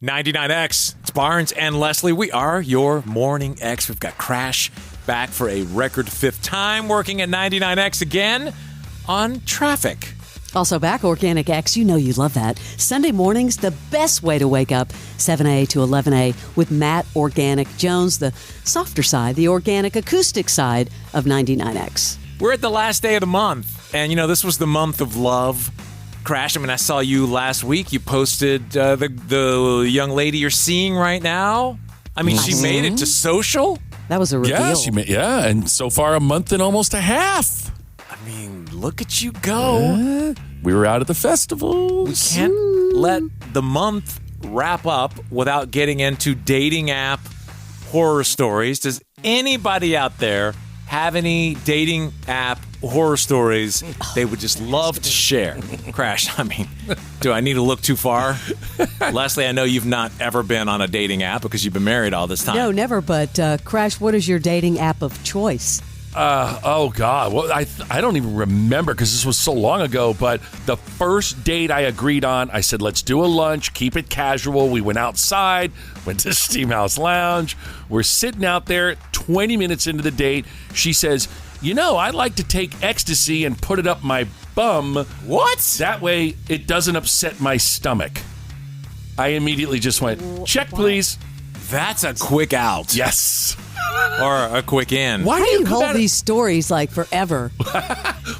99X, it's Barnes and Leslie. We are your Morning X. We've got Crash back for a record fifth time, working at 99X again on traffic. Also back, Organic X. You know you love that. Sunday mornings, the best way to wake up, 7A to 11A with Matt Organic Jones, the softer side, the organic acoustic side of 99X. We're at the last day of the month, and this was the month of love. Crash, I saw you last week. You posted the young lady you're seeing right now. She made it to social. That was a reveal. Yeah, and so far a month and almost a half. Look at you go. We were out at the festival. We can't let the month wrap up without getting into dating app horror stories. Does anybody out there have any dating app horror stories they would just love to share? Crash, do I need to look too far? Leslie, I know you've not ever been on a dating app because you've been married all this time. No, never. But Crash, what is your dating app of choice? Oh, God. Well, I don't even remember because this was so long ago, but the first date I agreed on, I said, let's do a lunch, keep it casual. We went outside, went to Steam House Lounge. We're sitting out there 20 minutes into the date. She says, I'd like to take ecstasy and put it up my bum. What? That way it doesn't upset my stomach. I immediately just went, check, please. That's a quick out. Yes. Or a quick in. Why do you hold these stories like forever?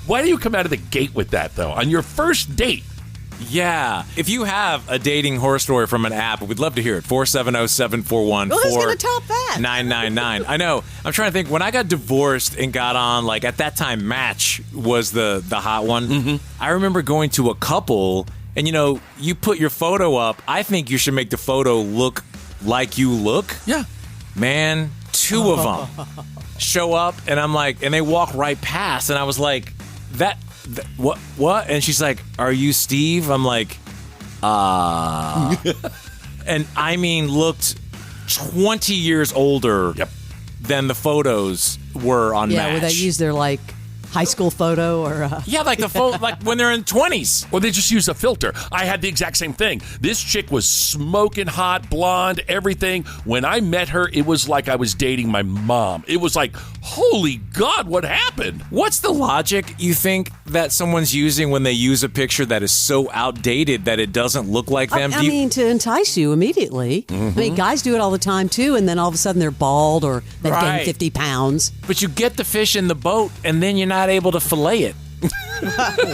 Why do you come out of the gate with that, though, on your first date? Yeah. If you have a dating horror story from an app, we'd love to hear it. 470-741-4999. Well, who's going to top that? 999. I know. I'm trying to think. When I got divorced and got on, at that time, Match was the hot one. Mm-hmm. I remember going to a couple, and, you put your photo up. I think you should make the photo look like you look. Yeah. Man, two of them show up, and I'm like, and they walk right past, and I was like, what? And she's like, are you Steve? I'm like, and looked 20 years older than the photos were on Match. Yeah, where they use their high school photo or yeah, the photo when they're in 20s. Or they just use a filter. I had the exact same thing. This chick was smoking hot, blonde, everything. When I met her, it was like I was dating my mom. It was like, holy God, what happened? What's the logic you think that someone's using when they use a picture that is so outdated that it doesn't look like them? To entice you immediately. Mm-hmm. Guys do it all the time too, and then all of a sudden they're bald or they've gained 50 pounds. But you get the fish in the boat, and then you're not able to fillet it.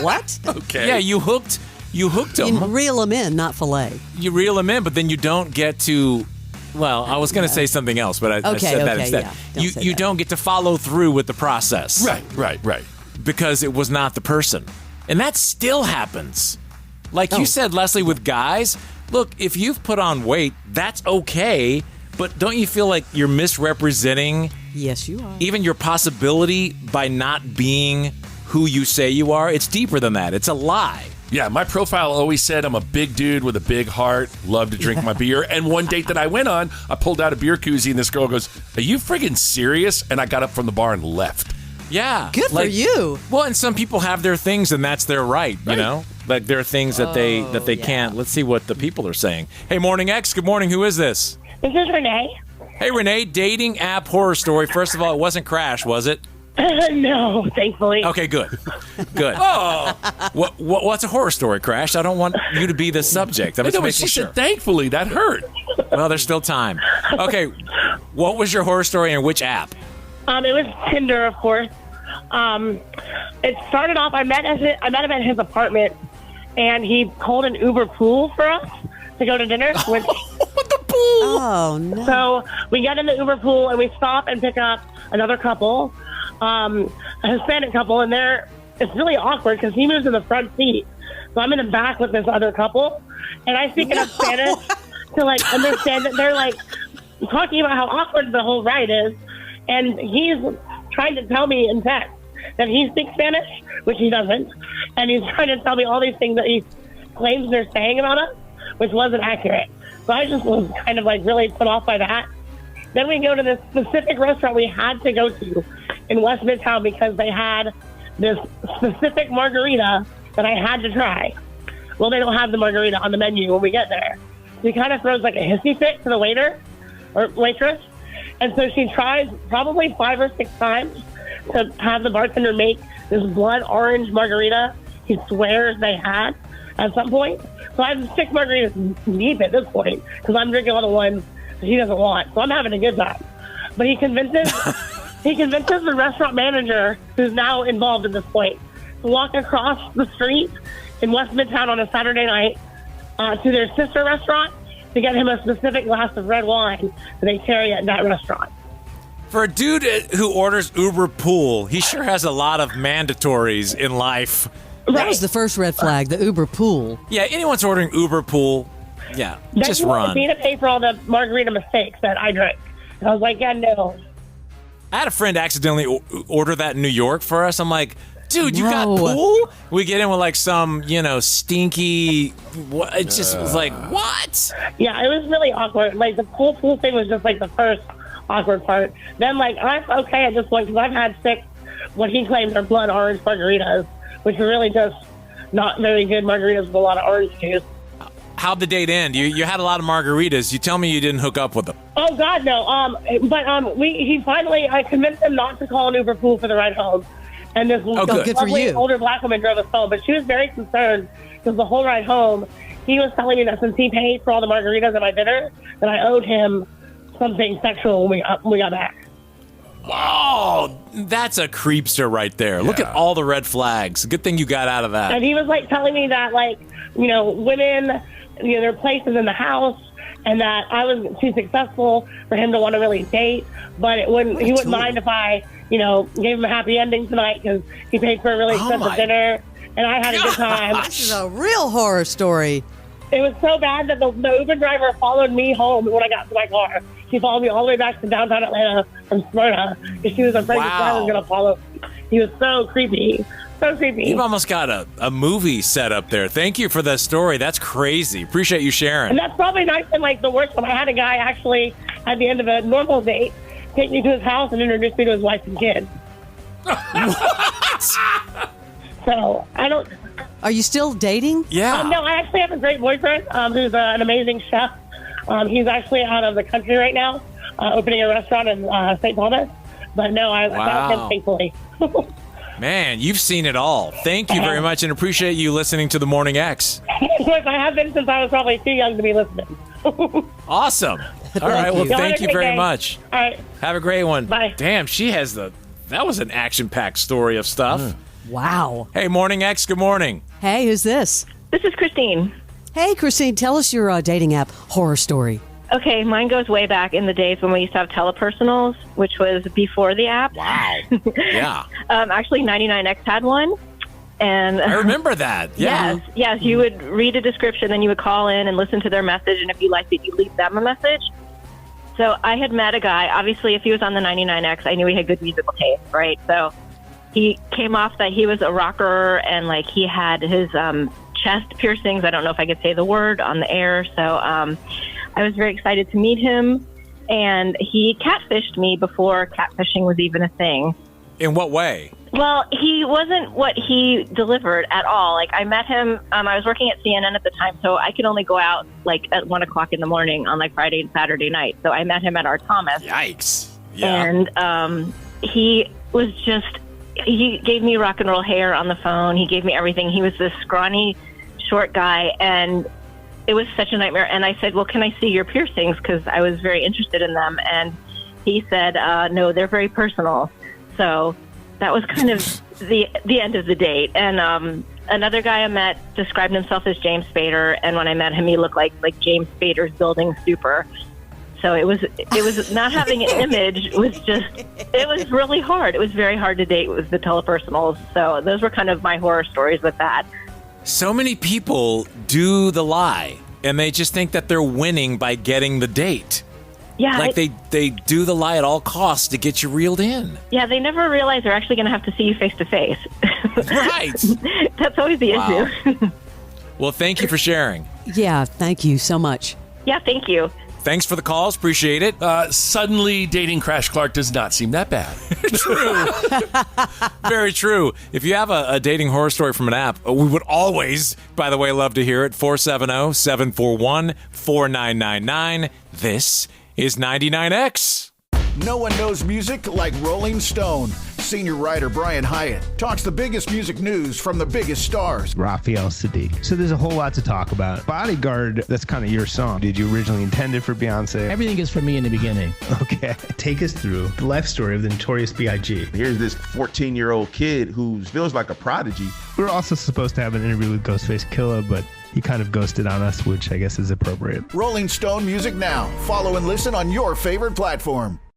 What? Okay. Yeah, you hooked them. You reel them in, not fillet. You reel them in, but then you don't get to. Well, I was going to say something else, but I said that instead. Yeah. You don't get to follow through with the process. Right. Because it was not the person. And that still happens. You said, Leslie, with guys, look, if you've put on weight, that's okay, but don't you feel like you're misrepresenting? Yes, you are. Even your possibility by not being who you say you are? It's deeper than that. It's a lie. Yeah, my profile always said I'm a big dude with a big heart, love to drink my beer. And one date that I went on, I pulled out a beer koozie, and this girl goes, are you friggin' serious? And I got up from the bar and left. Yeah. Good for you. Well, and some people have their things, and that's their right, you know? There are things that they can't. Let's see what the people are saying. Hey, Morning X, good morning. Who is this? This is Renee. Hey, Renee, dating app horror story. First of all, it wasn't Crash, was it? No, thankfully. Okay, good. What's a horror story, Crash? I don't want you to be the subject. I'm just making sure. Said, thankfully, that hurt. Well, there's still time. Okay, what was your horror story and which app? It was Tinder, of course. It started off, I met him at his apartment, and he called an Uber pool for us to go to dinner. With the pool? Oh, no. So we got in the Uber pool, and we stop and pick up another couple, a Hispanic couple, and it's really awkward because he moves in the front seat. So I'm in the back with this other couple, and I speak enough Spanish to understand that they're talking about how awkward the whole ride is, and he's trying to tell me in text that he speaks Spanish, which he doesn't, and he's trying to tell me all these things that he claims they're saying about us, which wasn't accurate. So I just was kind of really put off by that. Then we go to this specific restaurant we had to go to in West Midtown because they had this specific margarita that I had to try. Well, they don't have the margarita on the menu when we get there. she kind of throws like a hissy fit to the waiter or waitress. And so she tries probably 5 or 6 times to have the bartender make this blood orange margarita he swears they had at some point. So I'm 6 margaritas deep at this point because I'm drinking all the ones that he doesn't want. So I'm having a good time. But he convinces the restaurant manager, who's now involved at this point, to walk across the street in West Midtown on a Saturday night to their sister restaurant to get him a specific glass of red wine that they carry at that restaurant. For a dude who orders Uber Pool, he sure has a lot of mandatories in life. That was the first red flag, the Uber Pool. Yeah, anyone's ordering Uber Pool, yeah, just run. Me to pay for all the margarita mistakes that I drank. And I was like, yeah, no. I had a friend accidentally order that in New York for us. I'm like, dude, you got pool? We get in with like some, stinky. It just was like, what? Yeah, it was really awkward. Like the pool thing was just like the first awkward part. Then like I'm okay at this point because I've had 6 what he claims are blood orange margaritas, which are really just not very good margaritas with a lot of orange juice. How'd the date end? You had a lot of margaritas. You tell me you didn't hook up with them. Oh God, no. I convinced him not to call an Uber Pool for the ride home. And this good for you. older black woman drove us home, but she was very concerned because the whole ride home, he was telling me that since he paid for all the margaritas at my dinner, that I owed him something sexual when we got back. Oh, that's a creepster right there. Yeah. Look at all the red flags. Good thing you got out of that. And he was like telling me that women, their place is in the house, and that I was too successful for him to want to really date, but he wouldn't mind if I, gave him a happy ending tonight because he paid for a really expensive dinner, and I had a good time. This is a real horror story. It was so bad that the Uber driver followed me home when I got to my car. She followed me all the way back to downtown Atlanta from Smyrna because she was afraid that I was going to follow me. He was so creepy. So creepy. You've almost got a movie set up there. Thank you for that story. That's crazy. Appreciate you sharing. And that's probably nice and like the worst one. I had a guy actually at the end of a normal date take me to his house and introduce me to his wife and kids. What? So I don't. Are you still dating? Yeah. No, I actually have a great boyfriend who's an amazing chef. He's actually out of the country right now, opening a restaurant in St. Thomas. But no, I found him thankfully. Man, you've seen it all. Thank you very much and appreciate you listening to The Morning X. Of course, I have been since I was probably too young to be listening. Awesome. All right, well, thank you very much. All right. Have a great one. Bye. Damn, that was an action-packed story of stuff. Wow. Hey, Morning X, good morning. Hey, who's this? This is Christine. Hey, Christine, tell us your dating app horror story. Okay, mine goes way back in the days when we used to have telepersonals, which was before the app. Wow. Yeah. Actually, 99X had one. And I remember that. Yeah. Yes. You would read a description, then you would call in and listen to their message, and if you liked it, you leave them a message. So I had met a guy. Obviously, if he was on the 99X, I knew he had good musical taste, right? So he came off that he was a rocker, and like he had his chest piercings. I don't know if I could say the word on the air. So I was very excited to meet him, and he catfished me before catfishing was even a thing. In what way? Well, he wasn't what he delivered at all. Like, I met him, I was working at CNN at the time, so I could only go out, like, at 1 o'clock in the morning on, like, Friday and Saturday night. So I met him at our Thomas. Yikes. Yeah. And he gave me rock and roll hair on the phone. He gave me everything. He was this scrawny, short guy, and it was such a nightmare. And I said, well, can I see your piercings? Because I was very interested in them. And he said, no, they're very personal. So that was kind of the end of the date. And another guy I met described himself as James Spader, and when I met him, he looked like James Spader's building super. So it was not having an image was it was really hard. It was very hard to date with the telepersonals. So those were kind of my horror stories with that. So many people do the lie, and they just think that they're winning by getting the date. Yeah, like they do the lie at all costs to get you reeled in. Yeah, they never realize they're actually going to have to see you face to face. Right. That's always the issue. Well, thank you for sharing. Yeah, thank you so much. Yeah, thank you. Thanks for the calls. Appreciate it. Suddenly, dating Crash Clark does not seem that bad. True. Very true. If you have a dating horror story from an app, we would always, by the way, love to hear it. 470-741-4999. This is 99X. No one knows music like Rolling Stone. Senior writer Brian Hyatt talks the biggest music news from the biggest stars. Raphael Sadiq. So there's a whole lot to talk about. Bodyguard, that's kind of your song. Did you originally intend it for Beyonce? Everything is for me in the beginning. Okay. Take us through the life story of the Notorious B.I.G. Here's this 14-year-old kid who feels like a prodigy. We were also supposed to have an interview with Ghostface Killah, but he kind of ghosted on us, which I guess is appropriate. Rolling Stone music now. Follow and listen on your favorite platform.